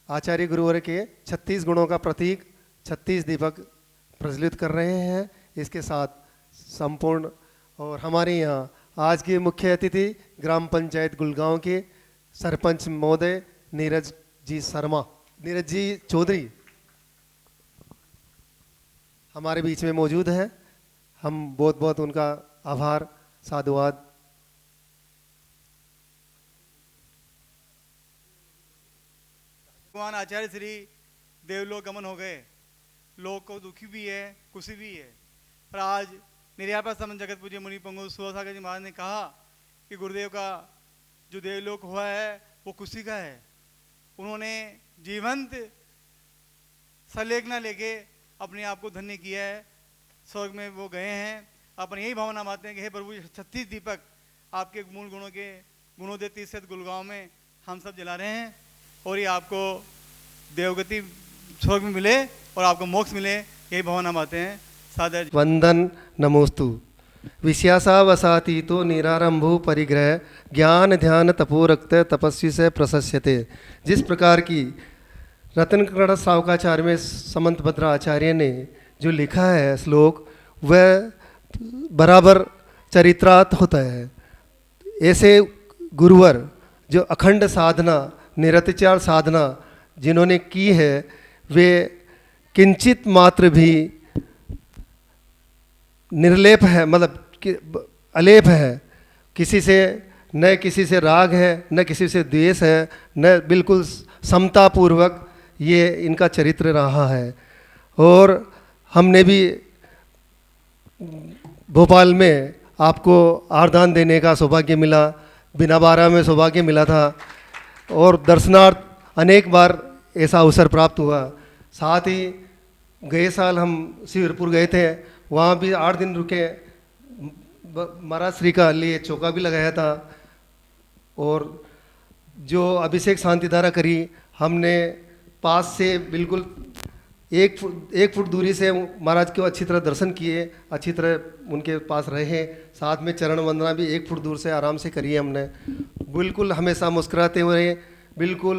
आचार्य गुरुवर के 36 गुणों का प्रतीक 36 दीपक प्रज्वलित कर रहे हैं। इसके साथ संपूर्ण और हमारे यहाँ आज के मुख्य अतिथि ग्राम पंचायत गुलगांव के सरपंच महोदय नीरज जी चौधरी हमारे बीच में मौजूद हैं। हम बहुत बहुत उनका आभार साधुवाद। भगवान आचार्य श्री देवलोक गमन हो गए। लोग को दुखी भी है, खुशी भी है। पर आज निर्यापा समन जगत पूज्य मुनि पंगु सुधासागर जी महाराज ने कहा कि गुरुदेव का जो देवलोक हुआ है वो खुशी का है। उन्होंने जीवंत सलेखना लेके अपने आप को धन्य किया है। स्वर्ग में वो गए हैं। अपन यही भावना मानते हैं कि हे प्रभु 36 दीपक आपके मूल गुणों के गुणोदय 30 गुलगांव में हम सब जला रहे हैं और ये आपको देवगति स्वर्ग में मिले और आपको मोक्ष मिले, यही भावना मानते हैं। सादर वंदन नमोस्तु। विश्यासा वसाती तो निरारंभो परिग्रह ज्ञान ध्यान तपोरक्त तपस्वी से प्रशस्यते। जिस प्रकार की रत्नकर्ण सावकाचार्य में समंत भद्र आचार्य ने जो लिखा है श्लोक, वह बराबर चरित्रार्थ होता है। ऐसे गुरुवर जो अखंड साधना निरतिचार साधना जिन्होंने की है, वे किंचित मात्र भी निर्लेप है, मतलब अलेप है। किसी से न किसी से राग है, न किसी से द्वेष है, न बिल्कुल समतापूर्वक ये इनका चरित्र रहा है। और हमने भी भोपाल में आपको आरदान देने का सौभाग्य मिला, बिना बारा में सौभाग्य मिला था और दर्शनार्थ अनेक बार ऐसा अवसर प्राप्त हुआ। साथ ही गए साल हम शिविरपुर गए थे, वहाँ भी 8 दिन रुके। महाराज श्री का लिए चौका भी लगाया था और जो अभिषेक शांतिधारा करी हमने पास से बिल्कुल एक फुट दूरी से महाराज को अच्छी तरह दर्शन किए, अच्छी तरह उनके पास रहे। साथ में चरण वंदना भी 1 फुट दूर से आराम से करी हमने। बिल्कुल हमेशा मुस्कुराते हुए, बिल्कुल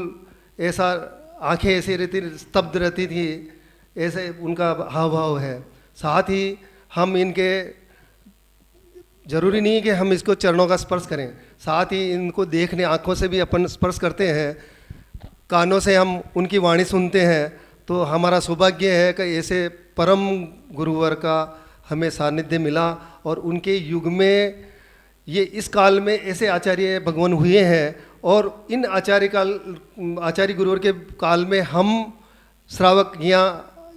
ऐसा आंखें ऐसे रहती स्तब्ध रहती थी, ऐसे उनका हाव भाव है। साथ ही हम इनके जरूरी नहीं कि हम इसको चरणों का स्पर्श करें, साथ ही इनको देखने आँखों से भी अपन स्पर्श करते हैं, कानों से हम उनकी वाणी सुनते हैं। तो हमारा सौभाग्य है कि ऐसे परम गुरुवर का हमें सानिध्य मिला और उनके युग में ये इस काल में ऐसे आचार्य भगवान हुए हैं और इन आचार्य गुरुवर के काल में हम श्रावक या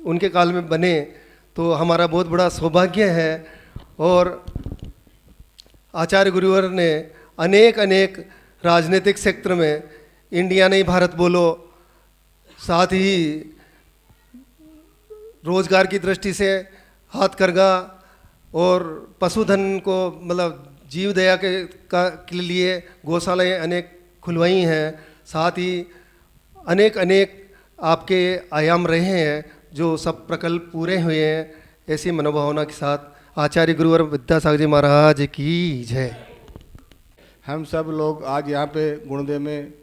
उनके काल में बने, तो हमारा बहुत बड़ा सौभाग्य है। और आचार्य गुरुवर ने अनेक राजनीतिक क्षेत्र में, इंडिया नहीं भारत बोलो, साथ ही रोजगार की दृष्टि से हाथकरघा और पशुधन को मतलब जीव दया के लिए गौशालाएँ अनेक खुलवाई हैं। साथ ही अनेक आपके आयाम रहे हैं जो सब प्रकल्प पूरे हुए हैं। ऐसी मनोभावना के साथ आचार्य गुरुवर विद्यासागर जी महाराज की जय। हम सब लोग आज यहाँ पे गुणदेव में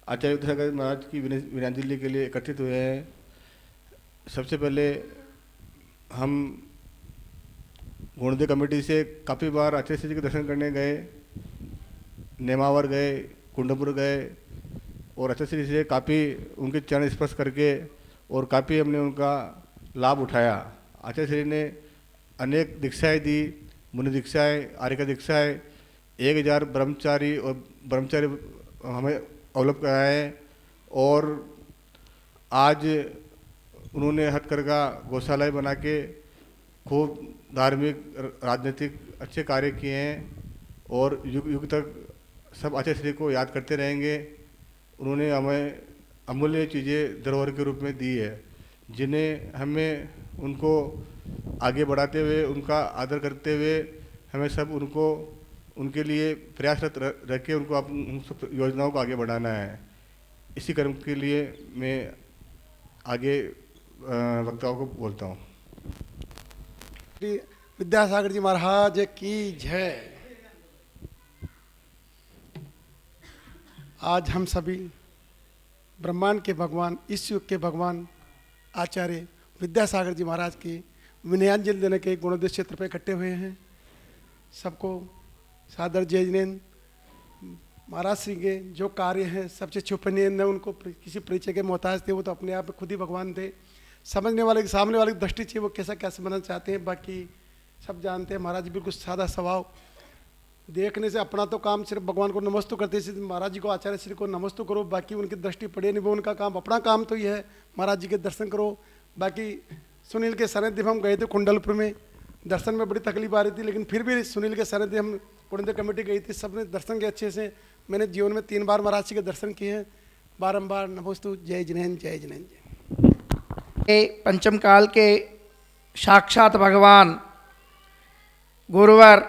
आचार्य विद्यासागर महाराज की विनयाजली के लिए एकत्रित हुए हैं। सबसे पहले हम गुणदेव कमेटी से काफ़ी बार आचार्य श्री जी के दर्शन करने गए, नेमावर गए, कुंडपुर गए और आचार्य श्री से काफ़ी उनके चरण स्पर्श करके और काफ़ी हमने उनका लाभ उठाया। आचार्य श्री ने अनेक दीक्षाएँ दी, मुनि दीक्षाएँ, आर्य दीक्षाएँ, 1000 ब्रह्मचारी और ब्रह्मचारी हमें अवलंब कराए। और आज उन्होंने हथकरघा गौशालाएँ बना के खूब धार्मिक राजनीतिक अच्छे कार्य किए हैं और युग युग तक सब आचार्य श्री को याद करते रहेंगे। उन्होंने हमें अमूल्य चीज़ें धरोहर के रूप में दी है, जिन्हें हमें उनको आगे बढ़ाते हुए, उनका आदर करते हुए हमें सब उनको उनके लिए प्रयासरत रह के उनको उन सब योजनाओं को आगे बढ़ाना है। इसी कर्म के लिए मैं आगे वक्ताओं को बोलता हूँ। विद्यासागर जी महाराज की जय। आज हम सभी ब्रह्मांड के भगवान, इस युग के भगवान आचार्य विद्यासागर जी महाराज की विनयांजलि देने के गुणोदय क्षेत्र पर इकट्ठे हुए हैं। सबको सादर जय जिनेन्द्र। महाराज श्री के जो कार्य हैं सबसे छुपनीय न उनको किसी परिचय के मोहताज थे, वो तो अपने आप में खुद ही भगवान थे। समझने वाले के सामने वाले की दृष्टि चाहिए वो कैसा क्या समझना चाहते हैं, बाकी सब जानते हैं। महाराज जी बिल्कुल सादा स्वभाव, देखने से अपना तो काम सिर्फ भगवान को नमस्तु करते हैं, महाराज जी को आचार्य श्री को नमस्तु करो, बाकी उनकी दृष्टि पड़े नहीं, वो उनका काम, अपना काम तो ये है महाराज जी के दर्शन करो। बाकी सुनील के सानिध्य में हम गए थे कुंडलपुर में, दर्शन में बड़ी तकलीफ आ रही थी, लेकिन फिर भी सुनील के सानिध्य हम कुंडल कमेटी गई थी, सबने दर्शन किए अच्छे से। मैंने जीवन में 3 बार महाराज जी के दर्शन किए हैं, बारंबार नमोस्तु, जय जिनेन्द्र, जय जिनेन्द्र। पंचम काल के साक्षात भगवान गुरुवर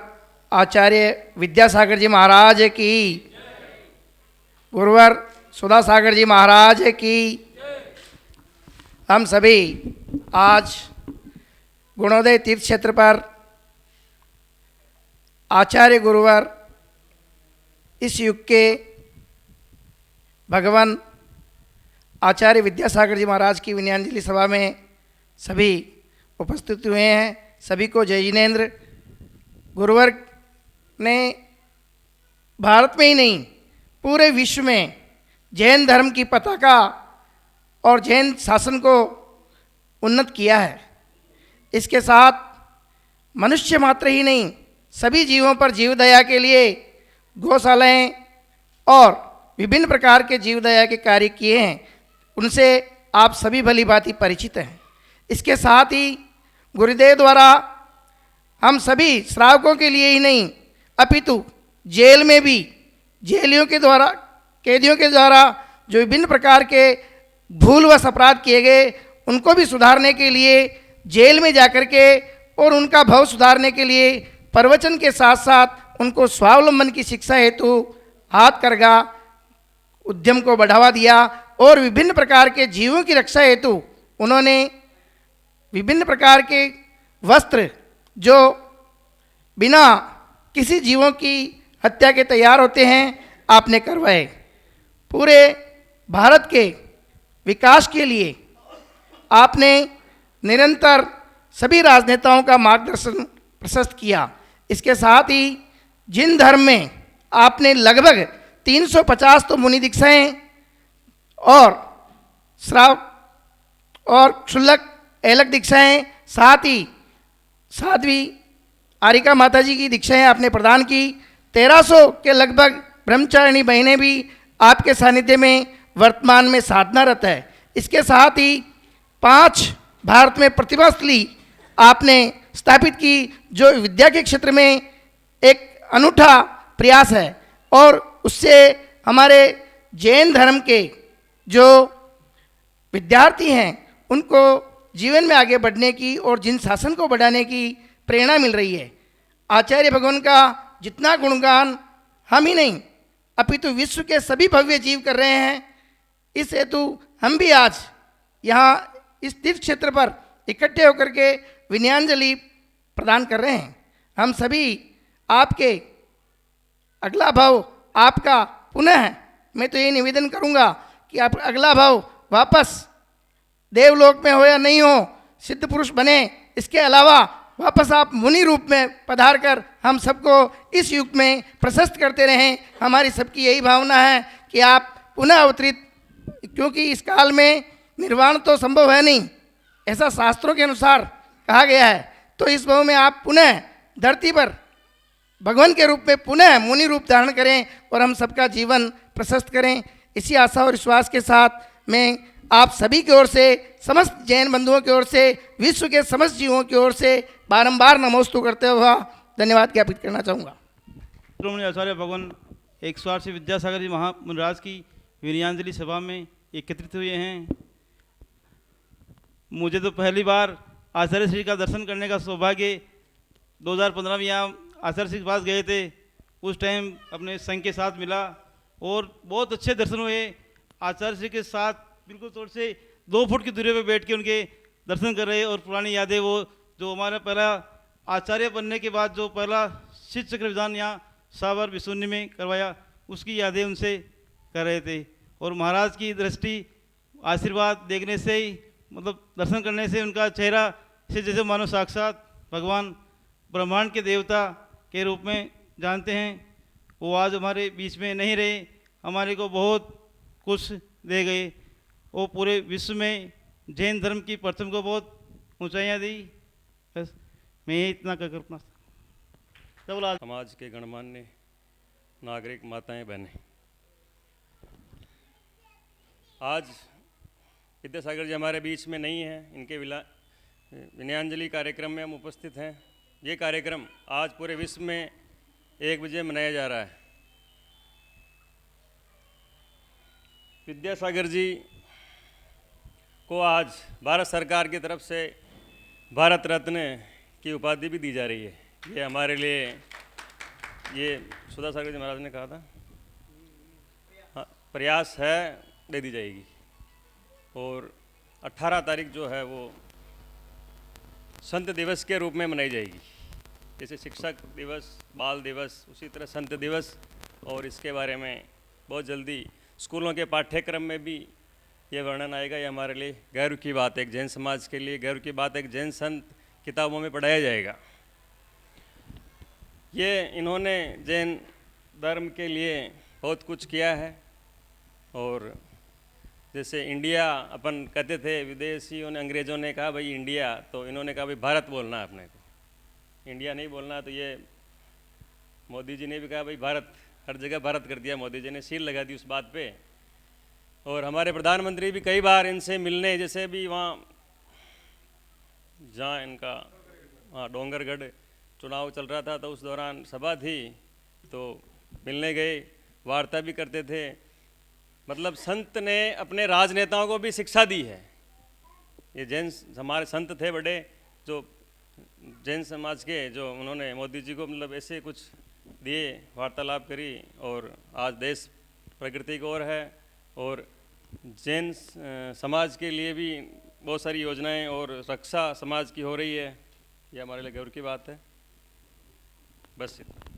आचार्य विद्यासागर जी महाराज की, गुरुवर सुधा सागर जी महाराज की। हम सभी आज गुणोदय तीर्थ क्षेत्र पर आचार्य गुरुवर इस युग के भगवान आचार्य विद्यासागर जी महाराज की विनयांजलि सभा में सभी उपस्थित हुए हैं। सभी को जय जिनेन्द्र। गुरुवर ने भारत में ही नहीं पूरे विश्व में जैन धर्म की पताका और जैन शासन को उन्नत किया है। इसके साथ मनुष्य मात्र ही नहीं सभी जीवों पर जीव दया के लिए गौशालाएं और विभिन्न प्रकार के जीव दया के कार्य किए हैं, उनसे आप सभी भली भांति परिचित हैं। इसके साथ ही गुरुदेव द्वारा हम सभी श्रावकों के लिए ही नहीं अपितु जेल में भी जेलियों के द्वारा, कैदियों के द्वारा जो विभिन्न प्रकार के भूलवश अपराध किए गए उनको भी सुधारने के लिए जेल में जाकर के और उनका भाव सुधारने के लिए प्रवचन के साथ साथ उनको स्वावलंबन की शिक्षा हेतु हाथ करगा उद्यम को बढ़ावा दिया और विभिन्न प्रकार के जीवों की रक्षा हेतु उन्होंने विभिन्न प्रकार के वस्त्र जो बिना किसी जीवों की हत्या के तैयार होते हैं आपने करवाए। पूरे भारत के विकास के लिए आपने निरंतर सभी राजनेताओं का मार्गदर्शन प्रशस्त किया। इसके साथ ही जिन धर्म में आपने लगभग 350 तो मुनि दीक्षाएं और श्राव और क्षुल्लक एलक दीक्षाएं, साथ ही साध्वी आरिका माता जी की दीक्षाएं आपने प्रदान की। 1300 के लगभग ब्रह्मचारिणी बहनें भी आपके सानिध्य में वर्तमान में साधनारत है। इसके साथ ही 5 भारत में प्रतिभा स्थली आपने स्थापित की, जो विद्या के क्षेत्र में एक अनूठा प्रयास है और उससे हमारे जैन धर्म के जो विद्यार्थी हैं उनको जीवन में आगे बढ़ने की और जिन शासन को बढ़ाने की प्रेरणा मिल रही है। आचार्य भगवान का जितना गुणगान हम ही नहीं अपितु विश्व के सभी भव्य जीव कर रहे हैं, इस हेतु हम भी आज यहाँ इस तीर्थ क्षेत्र पर इकट्ठे होकर के विनयांजलि प्रदान कर रहे हैं। हम सभी आपके अगला भाव आपका पुनः मैं तो ये निवेदन करूँगा कि आप अगला भाव वापस देवलोक में हो या नहीं हो, सिद्ध पुरुष बने, इसके अलावा वापस आप मुनि रूप में पधार कर हम सबको इस युग में प्रशस्त करते रहें। हमारी सबकी यही भावना है कि आप पुनः अवतरित, क्योंकि इस काल में निर्वाण तो संभव है नहीं, ऐसा शास्त्रों के अनुसार कहा गया है। तो इस भाव में आप पुनः धरती पर भगवान के रूप में पुनः मुनि रूप धारण करें और हम सबका जीवन प्रशस्त करें। इसी आशा और विश्वास के साथ मैं आप सभी की ओर से, समस्त जैन बंधुओं की ओर से, विश्व के समस्त जीवों की ओर से बारंबार नमोस्तु करते हुआ धन्यवाद ज्ञापित करना चाहूँगा। श्रोमणी आचार्य भगवान 108 विद्यासागर जी महाराज की विनयांजलि सभा में एकत्रित हुए हैं। मुझे तो पहली बार आचार्य श्री का दर्शन करने का सौभाग्य 2015 में यहाँ आचार्य श्री के पास गए थे, उस टाइम अपने संघ के साथ मिला और बहुत अच्छे दर्शन हुए। आचार्य श्री के साथ बिल्कुल तौर से 2 फुट की दूरी पर बैठ के उनके दर्शन कर रहे और पुरानी यादें, वो जो हमारा पहला आचार्य बनने के बाद जो पहला शीत चक्र विधान यहाँ सावर विशून्य में करवाया, उसकी यादें उनसे कर रहे थे। और महाराज की दृष्टि आशीर्वाद देखने से ही, मतलब दर्शन करने से उनका चेहरा से जैसे मानो साक्षात भगवान ब्रह्मांड के देवता के रूप में जानते हैं। वो आज हमारे बीच में नहीं रहे, हमारे को बहुत कुछ दे गए। वो पूरे विश्व में जैन धर्म की प्रथम को बहुत ऊंचाइयां दी। बस मैं ये इतना कर अपना समाज के गणमान्य नागरिक, माताएं, बहनें, आज विद्यासागर जी हमारे बीच में नहीं हैं। इनके विनयाञ्जलि कार्यक्रम में हम उपस्थित हैं। ये कार्यक्रम आज पूरे विश्व में 1 बजे मनाया जा रहा है। विद्यासागर जी को आज भारत सरकार की तरफ से भारत रत्न की उपाधि भी दी जा रही है। ये हमारे लिए, ये सुधा सागर जी महाराज ने कहा था, हाँ, प्रयास है, दे दी जाएगी। और 18 तारीख जो है वो संत दिवस के रूप में मनाई जाएगी। जैसे शिक्षक दिवस, बाल दिवस, उसी तरह संत दिवस। और इसके बारे में बहुत जल्दी स्कूलों के पाठ्यक्रम में भी ये वर्णन आएगा। ये हमारे लिए गर्व की बात है, एक जैन समाज के लिए गर्व की बात है। एक जैन संत किताबों में पढ़ाया जाएगा। ये इन्होंने जैन धर्म के लिए बहुत कुछ किया है। और जैसे इंडिया अपन कहते थे, विदेशियों ने, अंग्रेज़ों ने कहा भाई इंडिया, तो इन्होंने कहा भाई भारत बोलना है अपने को, इंडिया नहीं बोलना। तो ये मोदी जी ने भी कहा भाई भारत, हर जगह भारत कर दिया। मोदी जी ने सील लगा दी उस बात पे। और हमारे प्रधानमंत्री भी कई बार इनसे मिलने, जैसे भी वहाँ जहाँ इनका हाँ डोंगरगढ़ चुनाव चल रहा था, तो उस दौरान सभा थी, तो मिलने गए, वार्ता भी करते थे। मतलब संत ने अपने राजनेताओं को भी शिक्षा दी है। ये जैन हमारे संत थे बड़े, जो जैन समाज के, जो उन्होंने मोदी जी को मतलब ऐसे कुछ दिए, वार्तालाप करी। और आज देश प्रगति की ओर है। और जैन समाज के लिए भी बहुत सारी योजनाएं और रक्षा समाज की हो रही है। ये हमारे लिए गर्व की बात है। बस इतना।